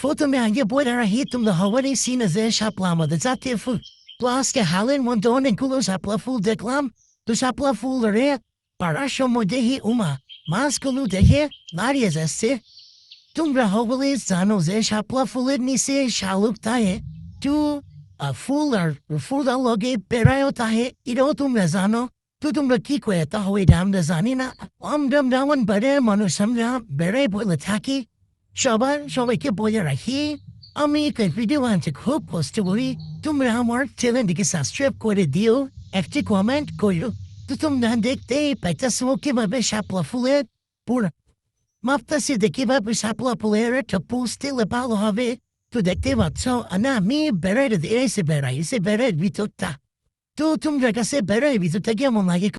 Foto aগে বইরা hitum the hawari sina ze shaplama the zate fu. Blaske halin one don and kulo sapla full declam. Tu sapla full re. Parasho modehi uma. Maskulu dehe. Naria zeste. Tumbra hawali zano ze shapla fulid ni se shalup tahe. Tu a full or full loge perayo tahe. Iro tumbra zano. Tutumbra kikwe tahoe dam the zanina. Dam dawan bare manusamra bere boilataki. সবাই কে বলে রাখি আমি একটা video আনতে খুব কষ্ট করি তোমরা আমার চ্যানেলটিকে সাবস্ক্রাইব করে দিও একটি কমেন্ট করো তো তোমরা দেখতেই পাইতেছো কিভাবে শাপলা ফুলের পুরো মাপতাছি যে কিভাবে শাপলা ফুলের একটা পোস্ট দিলে ভালো হবে তো দেখতে পাচ্ছ না আমি বেড়াইতে দিয়েছি বেড়াইছে বেড়াই ভিতরটা তো তোমরা কাছে বেড়াই ভিতরটা কেমন লাগে